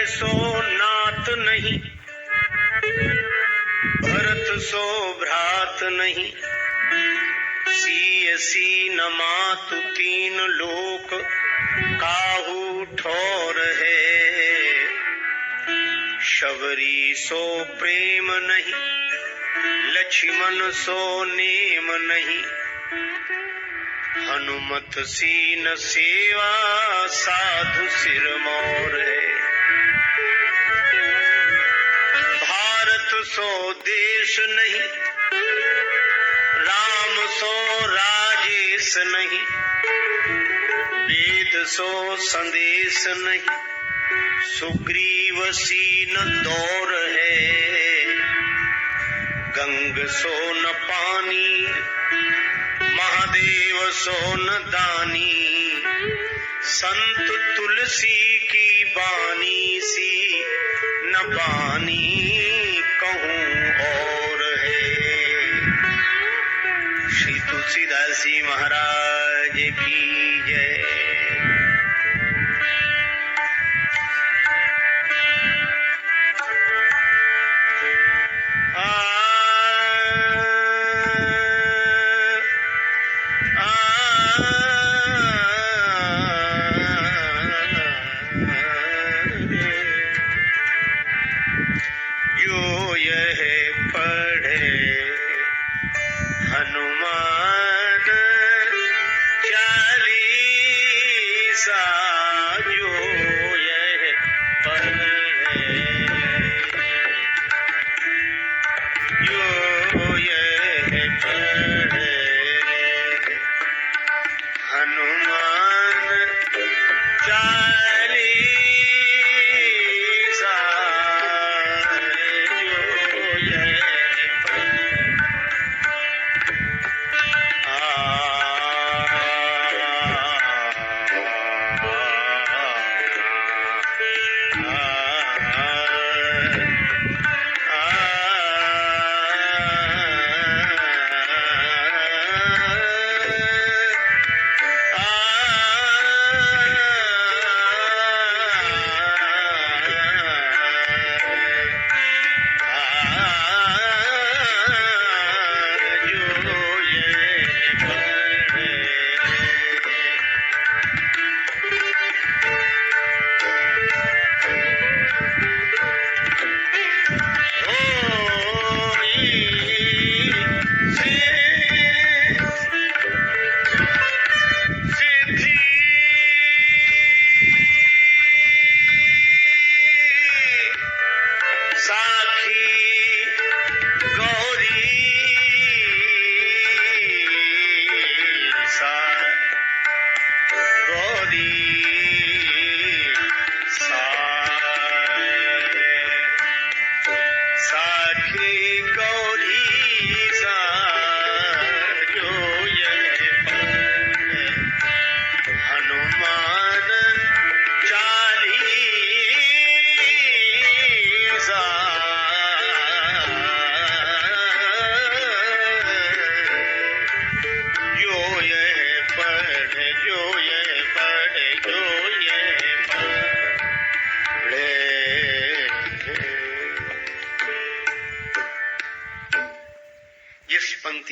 सो नात नहीं, भरत सो भ्रात नहीं। सीयसी न मातु तीन लोक, काहू ठोर है। शबरी सो प्रेम नहीं, लक्ष्मण सो नेम नहीं। हनुमत सीन सेवा, साधु सिर मोर है। भारत सो देश नहीं, राम सो राजेश नहीं। वेद सो संदेश नहीं, सुग्रीव सीन दौर है। गंग सो न पानी, महादेव सो न दानी। संत तुलसी की बानी सी, न बानी कहूँ और है। श्री तुलसीदास जी महाराज की जय।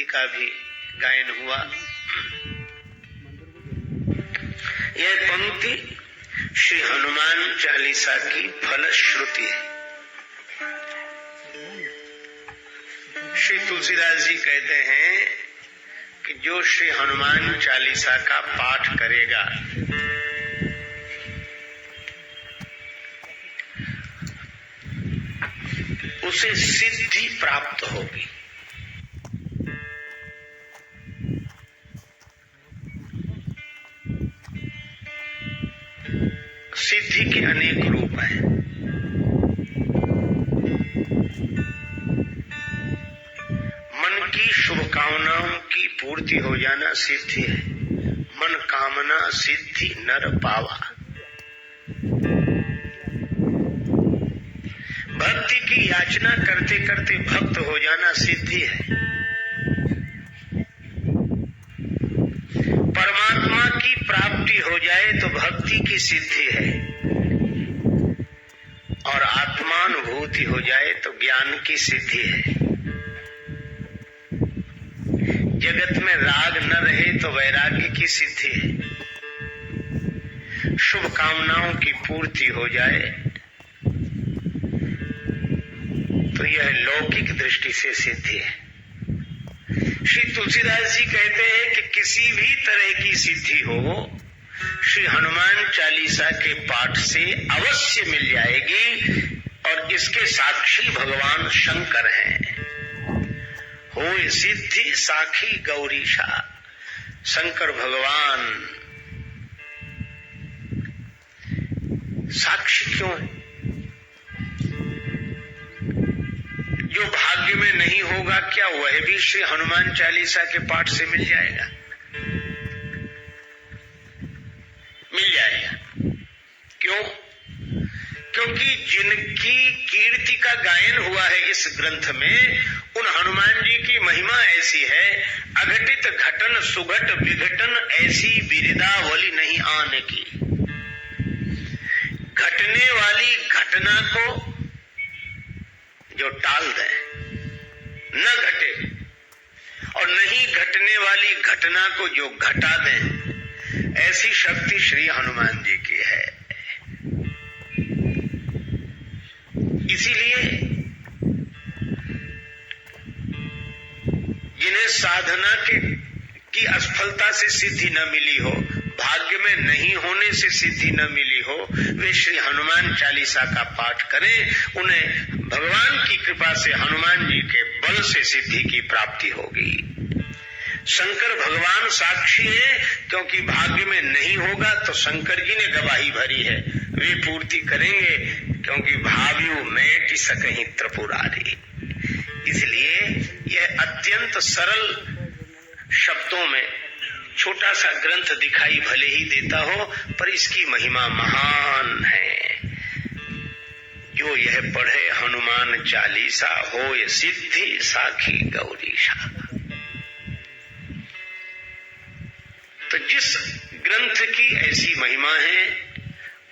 का भी गायन हुआ। यह पंक्ति श्री हनुमान चालीसा की फलश्रुति है। श्री तुलसीदास जी कहते हैं कि जो श्री हनुमान चालीसा का पाठ करेगा उसे सिद्धि प्राप्त होगी। सिद्धि के अनेक रूप हैं। मन की शुभकामनाओं की पूर्ति हो जाना सिद्धि है। मन कामना सिद्धि नर पावा। भक्ति की याचना करते करते भक्त हो जाना सिद्धि है। परमात्मा की प्राप्ति हो जाए तो भक्ति की सिद्धि है। पूर्ति हो जाए तो ज्ञान की सिद्धि है। जगत में राग न रहे तो वैराग्य की सिद्धि है। शुभ कामनाओं की पूर्ति हो जाए तो यह लौकिक दृष्टि से सिद्धि है। श्री तुलसीदास जी कहते हैं कि किसी भी तरह की सिद्धि हो श्री हनुमान चालीसा के पाठ से अवश्य मिल जाएगी, और इसके साक्षी भगवान शंकर हैं। होय सिद्धि साखी गौरीशा, शंकर भगवान साक्षी क्यों है? जो भाग्य में नहीं होगा क्या वह भी श्री हनुमान चालीसा के पाठ से मिल जाएगा? मिल जाएगा। क्यों? क्योंकि जिनकी कीर्ति का गायन हुआ है इस ग्रंथ में, उन हनुमान जी की महिमा ऐसी है, अघटित घटन सुघट विघटन ऐसी बिरदावली नहीं आने की। घटने वाली घटना को जो टाल दे, न घटे, और नहीं घटने वाली घटना को जो घटा दे, ऐसी शक्ति श्री हनुमान जी की है। इसीलिए जिन्हें साधना की असफलता से सिद्धि न मिली हो, भाग्य में नहीं होने से सिद्धि न मिली हो, वे श्री हनुमान चालीसा का पाठ करें। उन्हें भगवान की कृपा से, हनुमान जी के बल से सिद्धि की प्राप्ति होगी। शंकर भगवान साक्षी है, क्योंकि भाग्य में नहीं होगा तो शंकर जी ने गवाही भरी है, वे पूर्ति करेंगे, क्योंकि भाव्यु मेटि सकहि त्रिपुरारी। इसलिए यह अत्यंत सरल शब्दों में छोटा सा ग्रंथ दिखाई भले ही देता हो, पर इसकी महिमा महान है। जो यह पढ़े हनुमान चालीसा होय सिद्धि साखी गौरीशा। तो जिस ग्रंथ की ऐसी महिमा है,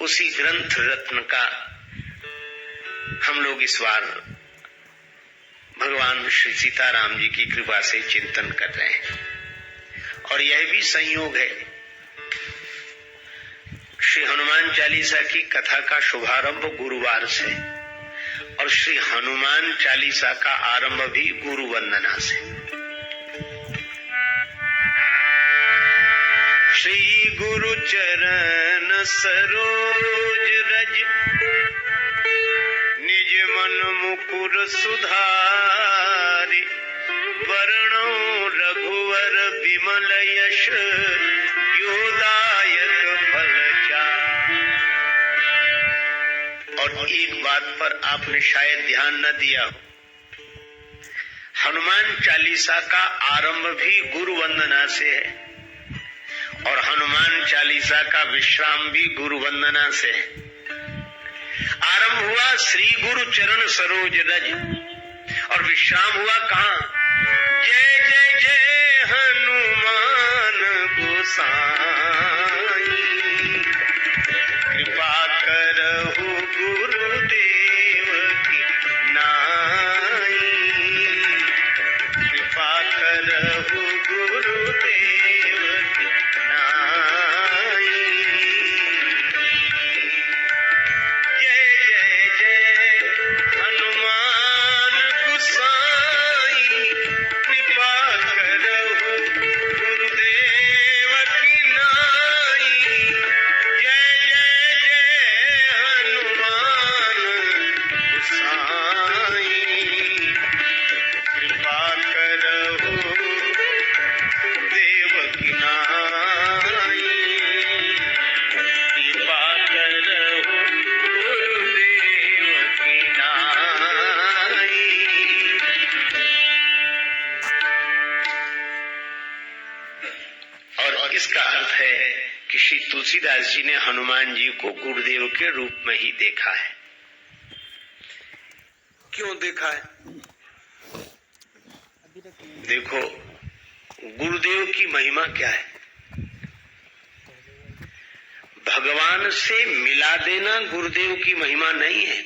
उसी ग्रंथ रत्न का हम लोग इस बार भगवान श्री सीताराम जी की कृपा से चिंतन कर रहे हैं। और यह भी संयोग है, श्री हनुमान चालीसा की कथा का शुभारंभ गुरुवार से, और श्री हनुमान चालीसा का आरंभ भी गुरु वंदना से। श्री गुरु चरण सरोज रज, निज मन मुकुर सुधारि, वरणो रघुवर विमल यश, योदायक फल चारि। और एक बात पर आपने शायद ध्यान न दिया हो, हनुमान चालीसा का आरंभ भी गुरु वंदना से है, और हनुमान चालीसा का विश्राम भी गुरु वंदना से है। आरंभ हुआ श्री गुरु चरण सरोज रज, और विश्राम हुआ कहाँ? जय जय जय हनुमान गोसाई, कृपा करहु गुरुदेव की नाई, कृपा करहु गुरुदेव की नाई। जय जय जय हनुमान गोसाई, कृपा करहु गुरुदेव की नाई। जय जय जय हनुमान गोसाई, कृपा करहु देव की नाई, कृपा करहु गुरुदेव की नाई। और इसका अर्थ है कि श्री तुलसीदास जी ने हनुमान जी को गुरुदेव के रूप में ही देखा है। क्यों देखा है? देखो, गुरुदेव की महिमा क्या है? भगवान से मिला देना गुरुदेव की महिमा नहीं है।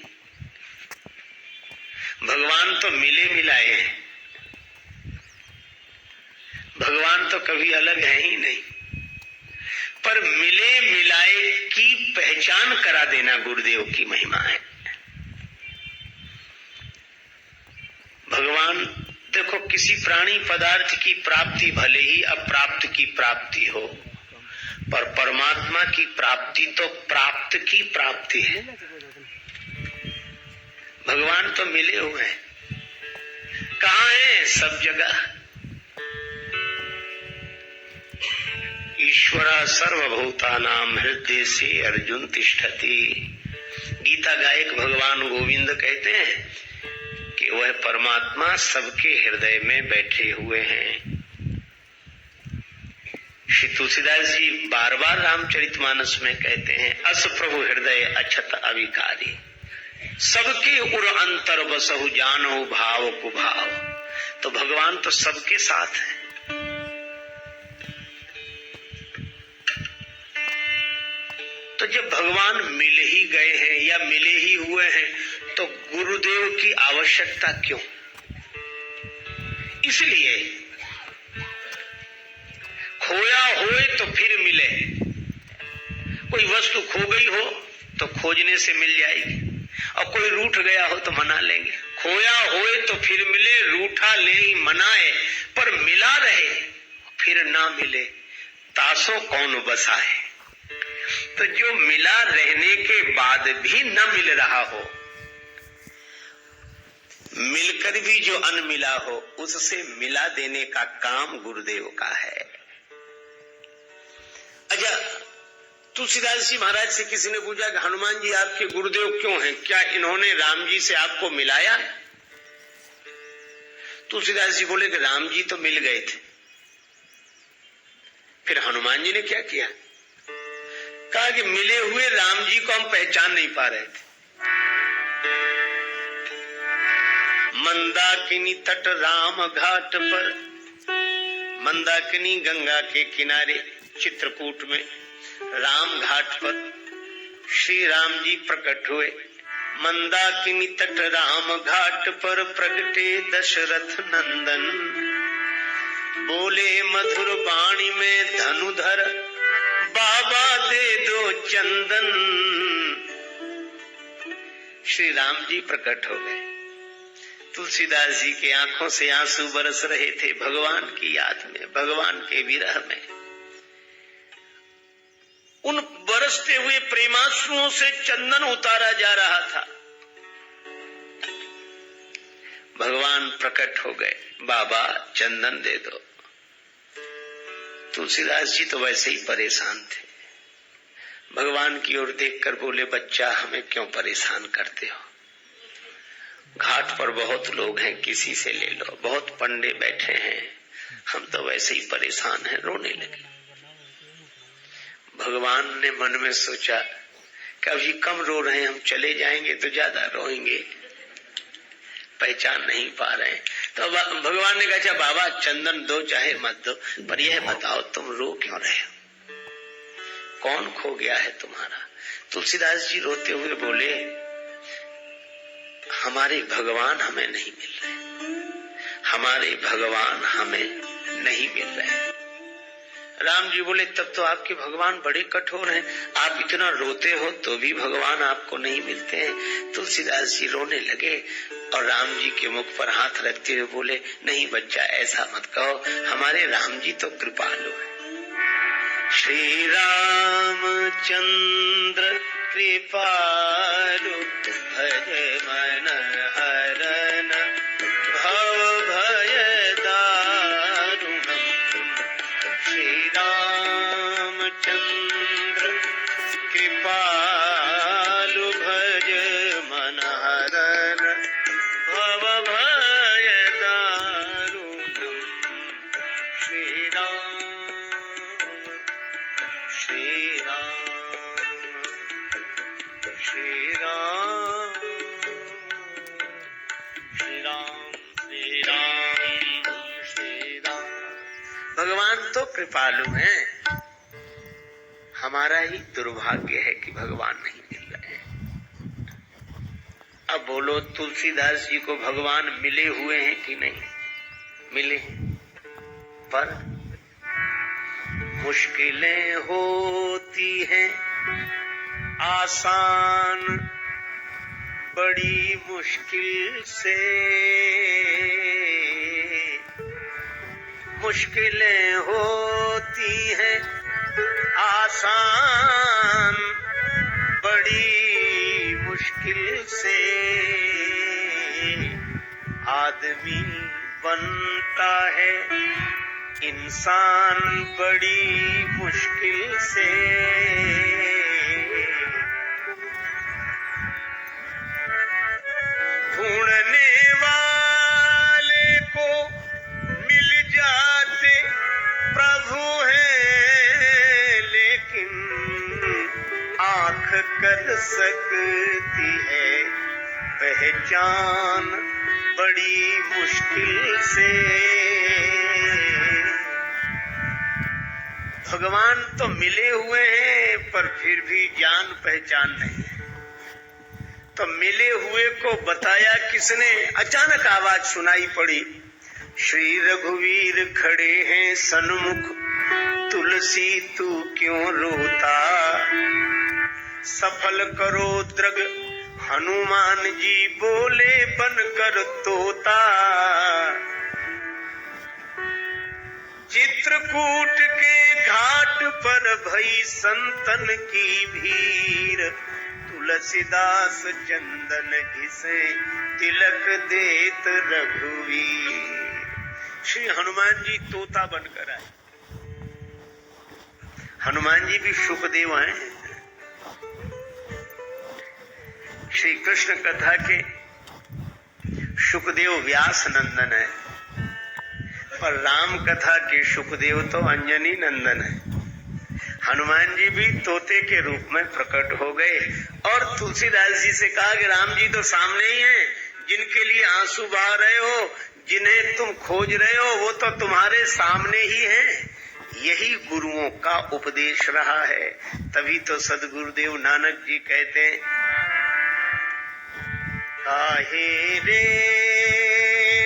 भगवान तो मिले मिलाए हैं, भगवान तो कभी अलग है ही नहीं, पर मिले मिलाए की पहचान करा देना गुरुदेव की महिमा है। भगवान देखो, किसी प्राणी पदार्थ की प्राप्ति भले ही अप्राप्त की प्राप्ति हो, पर परमात्मा की प्राप्ति तो प्राप्त की प्राप्ति है। भगवान तो मिले हुए हैं, कहाँ है? सब जगह। ईश्वरा सर्वभूतानां हृदय से अर्जुन तिष्ठति। गीता गायक भगवान गोविंद कहते हैं कि वह परमात्मा सबके हृदय में बैठे हुए हैं। श्री तुलसीदास जी बार बार रामचरितमानस में कहते हैं, अस प्रभु हृदय अछत अविकारी, सबके उर अंतर बसहु जानो भाव कुभाव। तो भगवान तो सबके साथ है। तो जब भगवान मिल ही गए हैं या मिले ही हुए हैं, तो गुरुदेव की आवश्यकता क्यों? इसलिए खोया होए तो फिर मिले। कोई वस्तु खो गई हो तो खोजने से मिल जाएगी, और कोई रूठ गया हो तो मना लेंगे। खोया होए तो फिर मिले, रूठा ले ही मनाए, पर मिला रहे फिर ना मिले, तासो कौन बसाए। तो जो मिला रहने के बाद भी न मिल रहा हो, मिलकर भी जो अनमिला हो, उससे मिला देने का काम गुरुदेव का है। अच्छा, तुलसीदास जी महाराज से किसी ने पूछा कि हनुमान जी आपके गुरुदेव क्यों हैं, क्या इन्होंने राम जी से आपको मिलाया? तुलसीदास जी बोले कि राम जी तो मिल गए थे, फिर हनुमान जी ने क्या किया? कहा कि मिले हुए राम जी को हम पहचान नहीं पा रहे थे। मंदाकिनी तट राम घाट पर, मंदाकिनी गंगा के किनारे चित्रकूट में राम घाट पर श्री राम जी प्रकट हुए। मंदाकिनी तट राम घाट पर प्रगटे दशरथ नंदन, बोले मधुर वाणी में धनुधर, बाबा दे दो चंदन। श्री राम जी प्रकट हो गए। तुलसीदास जी के आंखों से आंसू बरस रहे थे भगवान की याद में, भगवान के विरह में। उन बरसते हुए प्रेमाश्रुओं से चंदन उतारा जा रहा था। भगवान प्रकट हो गए, बाबा चंदन दे दो। तुलसीदास जी तो वैसे ही परेशान थे। भगवान की ओर देखकर बोले, बच्चा हमें क्यों परेशान करते हो? घाट पर बहुत लोग हैं, किसी से ले लो, बहुत पंडे बैठे हैं, हम तो वैसे ही परेशान हैं। रोने लगे। भगवान ने मन में सोचा कि अभी कम रो रहे हैं, हम चले जाएंगे तो ज्यादा रोएंगे, पहचान नहीं पा रहे हैं। तो भगवान ने कहा, बाबा चंदन दो चाहे मत दो, पर यह बताओ तुम रो क्यों रहे हो? कौन खो गया है तुम्हारा? तुलसीदास जी रोते हुए बोले, हमारे भगवान हमें नहीं मिल रहे, हमारे भगवान हमें नहीं मिल रहे। राम जी बोले, तब तो आपके भगवान बड़े कठोर हैं, आप इतना रोते हो तो भी भगवान आपको नहीं मिलते हैं। तुलसीदास जी रोने लगे और राम जी के मुख पर हाथ रखते हुए बोले, नहीं बच्चा ऐसा मत कहो, हमारे राम जी तो कृपालु हैं। श्री रामचंद्र कृपालु, भज मन हरन भव भय दारुणम। श्री रामचंद्र कृपालु, भज मन हरन भव भय दारुणम। श्री राम, श्री राम, श्री राम, श्री राम, श्री राम, श्री राम। भगवान तो कृपालु हैं, हमारा ही दुर्भाग्य है कि भगवान नहीं मिल रहे हैं। अब बोलो तुलसीदास जी को भगवान मिले हुए हैं कि नहीं मिले? पर मुश्किलें होती हैं आसान बड़ी मुश्किल से, मुश्किलें होती हैं आसान बड़ी मुश्किल से, आदमी बनता है इंसान बड़ी मुश्किल से। ढूंढने वाले को मिल जाते प्रभु हैं, लेकिन आँख कर सकती है पहचान बड़ी मुश्किल से। भगवान तो मिले हुए हैं पर फिर भी जान पहचान नहीं है। तो मिले हुए को बताया किसने? अचानक आवाज सुनाई पड़ी, श्री रघुवीर खड़े हैं सन्मुख, तुलसी तू क्यों रोता, सफल करो द्रग हनुमान जी बोले बनकर तोता। चित्रकूट के घाट पर भई संतन की भीड़, तुलसीदास चंदन घिसे तिलक देत रघुवीर। श्री हनुमान जी तोता बनकर आए। हनुमान जी भी सुखदेव हैं। श्री कृष्ण कथा के सुखदेव व्यास नंदन है, पर राम कथा के सुखदेव तो अंजनी नंदन है। हनुमान जी भी तोते के रूप में प्रकट हो गए और तुलसीदास जी से कहा कि राम जी तो सामने ही हैं, जिनके लिए आंसू बहा रहे हो, जिन्हें तुम खोज रहे हो, वो तो तुम्हारे सामने ही हैं। यही गुरुओं का उपदेश रहा है। तभी तो सदगुरुदेव नानक जी कहते हैं, काहे रे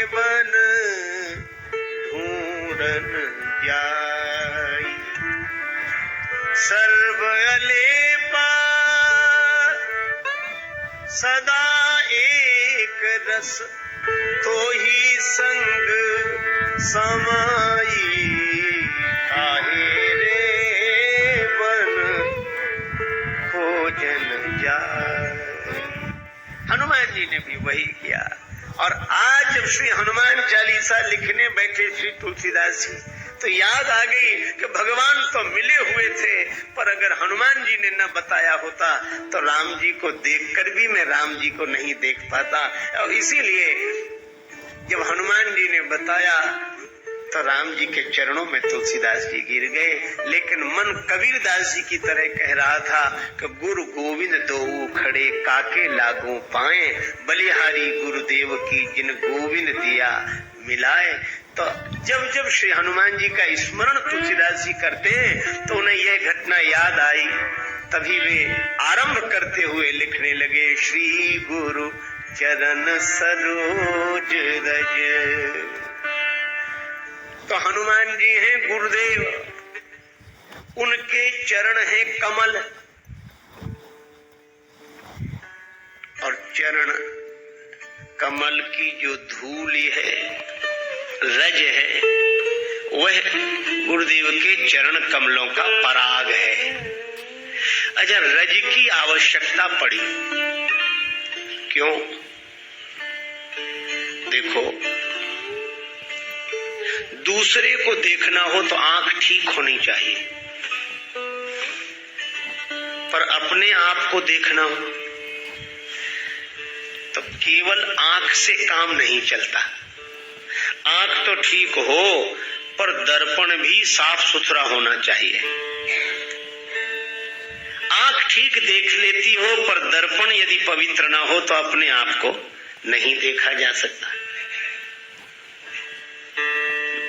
बन ढूंढन जाई, सर्व अलेपा सदा एक रस, तो ही संग समाई, काहे रे बन खोजन जाई। हनुमान जी ने भी वही किया। और आज जब श्री हनुमान चालीसा लिखने बैठे श्री तुलसीदास जी, तो याद आ गई कि भगवान तो मिले हुए थे, पर अगर हनुमान जी ने न बताया होता तो राम जी को देखकर भी मैं राम जी को नहीं देख पाता। और इसीलिए जब हनुमान जी ने बताया तो राम जी के चरणों में तुलसीदास जी गिर गए। लेकिन मन कबीरदास जी की तरह कह रहा था कि गुरु गोविंद दोऊ खड़े काके लागू पाए, बलिहारी गुरुदेव की जिन गोविंद दिया मिलाए। तो जब जब श्री हनुमान जी का स्मरण तुलसीदास जी करते हैं तो उन्हें यह घटना याद आई। तभी वे आरंभ करते हुए लिखने लगे, श्री गुरु चरण सरोज रज। तो हनुमान जी हैं गुरुदेव, उनके चरण हैं कमल, और चरण कमल की जो धूल है, रज है, वह गुरुदेव के चरण कमलों का पराग है। अच्छा, रज की आवश्यकता पड़ी क्यों? देखो, दूसरे को देखना हो तो आंख ठीक होनी चाहिए, पर अपने आप को देखना हो तो केवल आंख से काम नहीं चलता। आंख तो ठीक हो पर दर्पण भी साफ सुथरा होना चाहिए। आंख ठीक देख लेती हो पर दर्पण यदि पवित्र ना हो तो अपने आप को नहीं देखा जा सकता।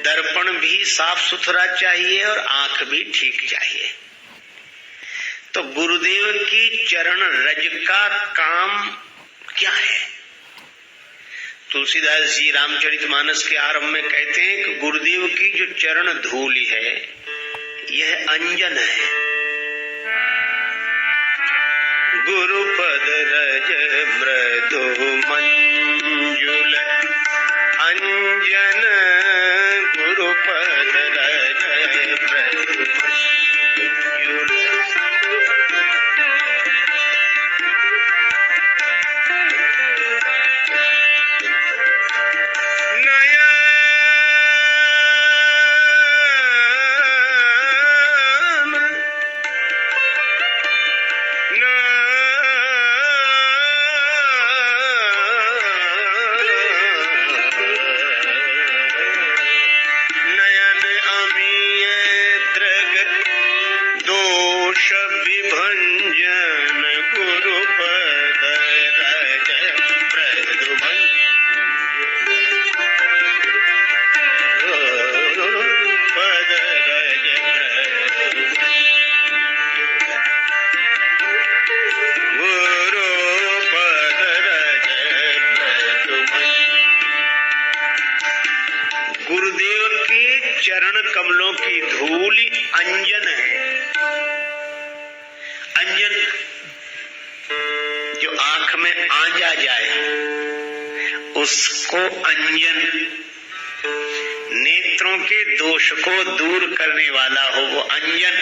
दर्पण भी साफ सुथरा चाहिए और आंख भी ठीक चाहिए। तो गुरुदेव की चरण रज का काम क्या है? तुलसीदास जी रामचरितमानस के आरंभ में कहते हैं कि गुरुदेव की जो चरण धूलि है यह अंजन है। गुरुपद रज मृदु मंजुल अंजन, गुरुपद रज मृदु मंजुल। गुरुदेव के चरण कमलों की धूलि अंजन है। अंजन जो आंख में आंजा जाए उसको अंजन, नेत्रों के दोष को दूर करने वाला हो वो अंजन।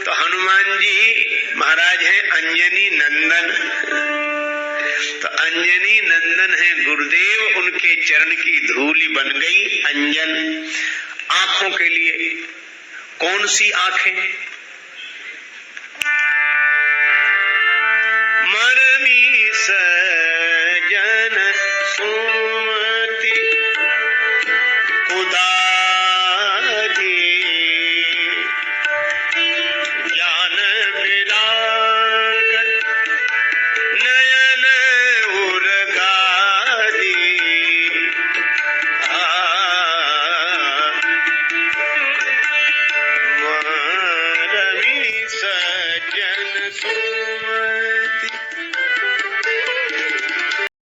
तो हनुमान जी महाराज हैं अंजनी नंदन। तो अंजनी नंदन है गुरुदेव, उनके चरण की धूलि बन गई अंजन। आंखों के लिए कौन सी आंखें? मरमी सजन सुमति उदारी, ज्ञान विराग नयन उर्गारी। मरमी सजन सुमति